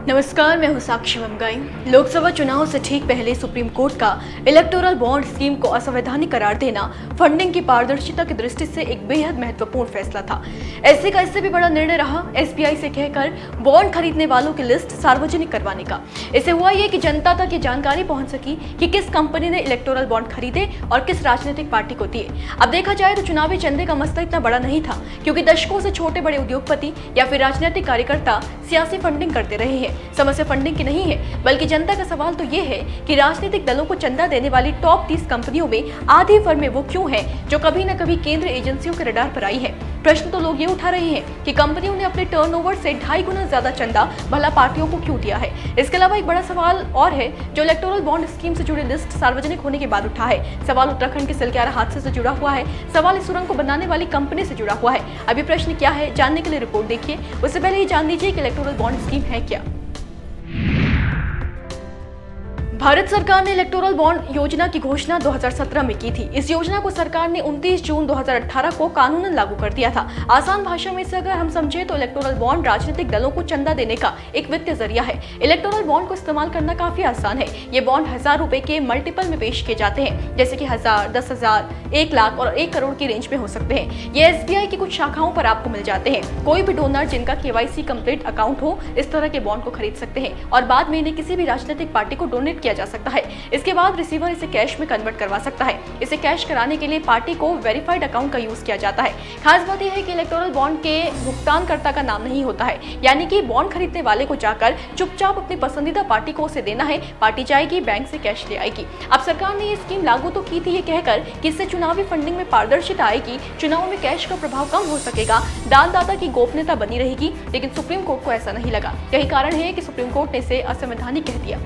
नमस्कार, मैं हूं साक्षी ममगाई। लोकसभा चुनाव से ठीक पहले सुप्रीम कोर्ट का इलेक्टोरल बॉन्ड स्कीम को असंवैधानिक करार देना फंडिंग की पारदर्शिता की दृष्टि से एक बेहद महत्वपूर्ण फैसला था। ऐसे का इससे भी बड़ा निर्णय रहा एसबीआई से कहकर बॉन्ड खरीदने वालों की लिस्ट सार्वजनिक करवाने का। इससे हुआ ये कि जनता तक ये जानकारी पहुंच सकी कि किस कंपनी ने इलेक्टोरल बॉन्ड खरीदे और किस राजनीतिक पार्टी को दिए। अब देखा जाए तो चुनावी चंदे का मसला इतना बड़ा नहीं था, क्योंकि दशकों से छोटे बड़े उद्योगपति या फिर राजनीतिक कार्यकर्ता सियासी फंडिंग करते रहे हैं। समस्या फंडिंग की नहीं है, बल्कि जनता का सवाल तो ये है कि राजनीतिक दलों को चंदा देने वाली टॉप 30 कंपनियों में आधी फर्में वो क्यों हैं जो कभी न कभी केंद्रीय एजेंसियों के रडार पर आई है। प्रश्न तो लोग ये उठा रहे हैं कि कंपनियों ने अपने टर्नओवर से 2.5 गुना ज्यादा चंदा भला पार्टियों को क्यों दिया है। इसके अलावा एक बड़ा सवाल और है जो इलेक्टोरल बॉन्ड स्कीम से जुड़ी लिस्ट सार्वजनिक होने के बाद उठा है। सवाल उत्तराखंड के सिलक्यारा हादसे से जुड़ा हुआ है। सवाल इस सुरंग को बनाने वाली कंपनी से जुड़ा हुआ है। अभी प्रश्न क्या है, जानने के लिए रिपोर्ट देखिए। उससे पहले ये जान लीजिए कि इलेक्टोरल बॉन्ड स्कीम है क्या। भारत सरकार ने इलेक्टोरल बॉन्ड योजना की घोषणा 2017 में की थी। इस योजना को सरकार ने 29 जून 2018 को कानूनन लागू कर दिया था। आसान भाषा में इसे अगर हम समझे तो इलेक्टोरल बॉन्ड राजनीतिक दलों को चंदा देने का एक वित्तीय जरिया है। इलेक्टोरल बॉन्ड को इस्तेमाल करना काफी आसान है। ये बॉन्ड 1000 रुपए के मल्टीपल में पेश किए जाते हैं, जैसे कि 1000, 10,000, 1 लाख और 1 करोड़ की रेंज में हो सकते हैं। ये एसबीआई की कुछ शाखाओं पर आपको मिल जाते हैं। कोई भी डोनर जिनका केवाईसी कंप्लीट अकाउंट हो इस तरह के बॉन्ड को खरीद सकते हैं और बाद में इन्हें किसी भी राजनीतिक पार्टी को डोनेट किया जा सकता है। इसके बाद रिसीवर इसे कैश में कन्वर्ट करवा सकता है। इसे कैश कराने के लिए पार्टी को वेरीफाइड अकाउंट का यूज किया जाता है। खास बात यह है कि इलेक्टोरल बॉन्ड के भुगतानकर्ता का नाम नहीं होता है, यानी कि बॉन्ड खरीदने वाले को जाकर चुपचाप अपनी पसंदीदा पार्टी को उसे देना है। पार्टी जाएगी, बैंक से कैश ले आएगी। अब सरकार ने ये स्कीम लागू तो की थी ये कहकर कि इससे चुनावी फंडिंग में पारदर्शिता आएगी, चुनाव में कैश का प्रभाव कम हो सकेगा, दानदाता की गोपनीयता बनी रहेगी। लेकिन सुप्रीम कोर्ट को ऐसा नहीं लगा। यही कारण है कि सुप्रीम कोर्ट ने इसे असंवैधानिक कह दिया।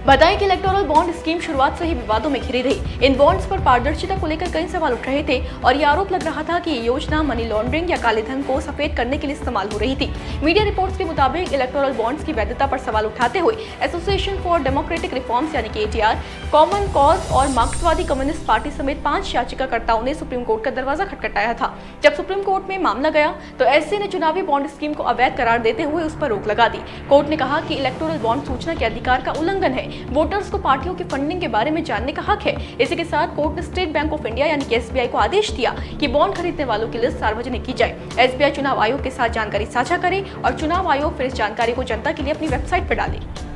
बताएं कि इलेक्टोरल बॉन्ड स्कीम शुरुआत से ही विवादों में घिरी रही। इन बॉन्ड्स पर पारदर्शिता को लेकर कई सवाल उठ रहे थे और ये आरोप लग रहा था कि ये योजना मनी लॉन्ड्रिंग या काले धन को सफेद करने के लिए इस्तेमाल हो रही थी। मीडिया रिपोर्ट्स के मुताबिक इलेक्टोरल बॉन्ड्स की वैधता पर सवाल उठाते हुए एसोसिएशन फॉर डेमोक्रेटिक रिफॉर्म्स यानी कि एटीआर, कॉमन कॉज और मार्क्सवादी कम्युनिस्ट पार्टी समेत 5 याचिकाकर्ताओं ने सुप्रीम कोर्ट का दरवाजा खटखटाया था। जब सुप्रीम कोर्ट में मामला गया तो एससी ने चुनावी बॉन्ड स्कीम को अवैध करार देते हुए उस पर रोक लगा दी। कोर्ट ने कहा कि इलेक्टोरल बॉन्ड सूचना के अधिकार का उल्लंघन है। वोटर्स को पार्टियों की फंडिंग के बारे में जानने का हक है। इसी के साथ कोर्ट ने स्टेट बैंक ऑफ इंडिया यानी कि एसबीआई को आदेश दिया कि बॉन्ड खरीदने वालों की लिस्ट सार्वजनिक की जाए। एसबीआई चुनाव आयोग के साथ जानकारी साझा करे और चुनाव आयोग फिर इस जानकारी को जनता के लिए अपनी वेबसाइट पर डाले।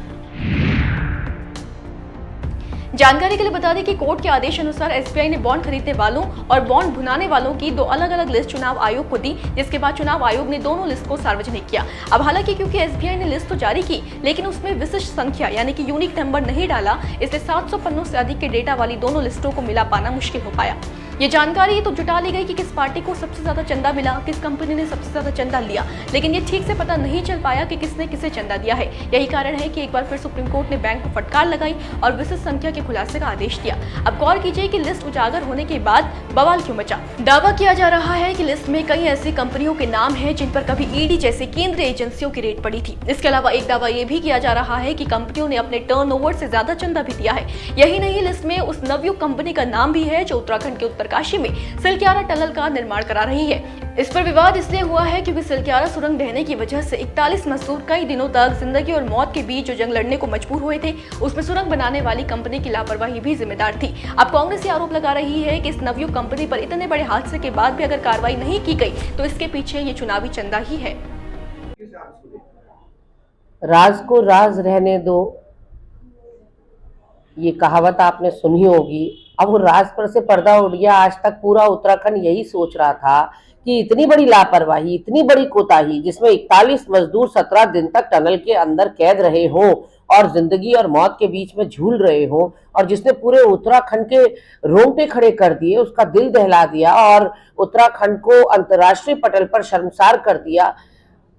जानकारी के लिए बता दें कि कोर्ट के आदेश अनुसार एसबीआई ने बॉन्ड खरीदने वालों और बॉन्ड भुनाने वालों की 2 अलग-अलग लिस्ट चुनाव आयोग को दी, जिसके बाद चुनाव आयोग ने दोनों लिस्ट को सार्वजनिक किया। अब हालांकि क्योंकि एसबीआई ने लिस्ट तो जारी की, लेकिन उसमें विशिष्ट संख्या यानी कि यूनिक नंबर नहीं डाला, इसलिए 700 पन्नों से अधिक के डेटा वाली दोनों लिस्टों को मिला पाना मुश्किल हो पाया। ये जानकारी तो जुटा ली गई कि किस पार्टी को सबसे ज्यादा चंदा मिला, किस कंपनी ने सबसे ज्यादा चंदा लिया, लेकिन ये ठीक से पता नहीं चल पाया कि किसने किसे चंदा दिया है। यही कारण है कि एक बार फिर सुप्रीम कोर्ट ने बैंक को फटकार लगाई और विशिष्ट संख्या के खुलासे का आदेश दिया। अब गौर कीजिए कि लिस्ट उजागर होने के बाद बवाल क्यों मचा। दावा किया जा रहा है कि लिस्ट में कई ऐसी कंपनियों के नाम हैं जिन पर कभी ईडी जैसे केंद्रीय एजेंसियों की रेड पड़ी थी। इसके अलावा एक दावा यह भी किया जा रहा है कि कंपनियों ने अपने टर्नओवर से ज्यादा चंदा भी दिया है। यही नहीं, लिस्ट में उस नवयुग कंपनी का नाम भी है जो उत्तराखंड के उत्तरकाशी में सिलक्यारा टनल का निर्माण करा रही है। इस पर विवाद इसलिए हुआ है क्योंकि सिलक्यारा सुरंग ढहने की वजह से 41 मजदूर कई दिनों तक जिंदगी और मौत के बीच जो जंग लड़ने को मजबूर हुए थे, उसमें सुरंग बनाने वाली कंपनी की लापरवाही भी जिम्मेदार थी। अब कांग्रेस ये आरोप लगा रही है कि इस नवयुग कंपनी पर इतने बड़े हादसे के बाद भी अगर कार्रवाई नहीं की गई तो इसके पीछे ये चुनावी चंदा ही है। राज को राज रहने दो, ये कहावत आपने सुनी होगी। अब वो राज पर से पर्दा उठ गया। आज तक पूरा उत्तराखंड यही सोच रहा था कि इतनी बड़ी लापरवाही, इतनी बड़ी कोताही, जिसमें 41 मजदूर 17 दिन तक टनल के अंदर कैद रहे हों और जिंदगी और मौत के बीच में झूल रहे हों, और जिसने पूरे उत्तराखंड के रोंगटे खड़े कर दिए, उसका दिल दहला दिया और उत्तराखंड को अंतर्राष्ट्रीय पटल पर शर्मसार कर दिया,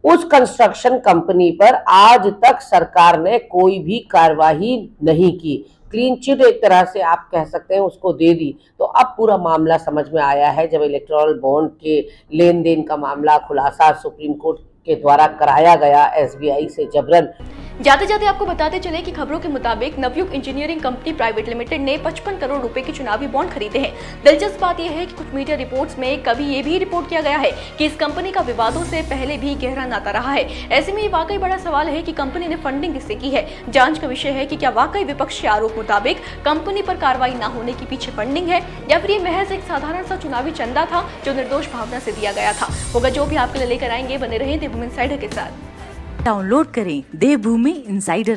उस कंस्ट्रक्शन कंपनी पर आज तक सरकार ने कोई भी कार्रवाई नहीं की। क्लीन चिट एक तरह से आप कह सकते हैं उसको दे दी। तो अब पूरा मामला समझ में आया है जब इलेक्टोरल बॉन्ड के लेन देन का मामला खुलासा सुप्रीम कोर्ट के द्वारा कराया गया एसबीआई से जबरन। जाते जाते आपको बताते चले कि खबरों के मुताबिक Navyug engineering company private limited ने 55 करोड़ रुपए के चुनावी बॉन्ड खरीदे हैं। दिलचस्प बात यह है कि कुछ मीडिया रिपोर्ट्स में कभी ये भी रिपोर्ट किया गया है कि इस कंपनी का विवादों से पहले भी गहरा नाता रहा है। ऐसे में ये वाकई बड़ा सवाल है कि कंपनी ने फंडिंग किससे की है। जांच का विषय है कि क्या वाकई विपक्ष के आरोप मुताबिक कंपनी पर कार्रवाई न होने के पीछे फंडिंग है या फिर ये महज एक साधारण सा चुनावी चंदा था जो निर्दोष भावना से दिया गया था। होगा जो भी आपके लिए लेकर आएंगे, बने रहें देवभूमि इनसाइडर के साथ। डाउनलोड करें देवभूमि इनसाइडर।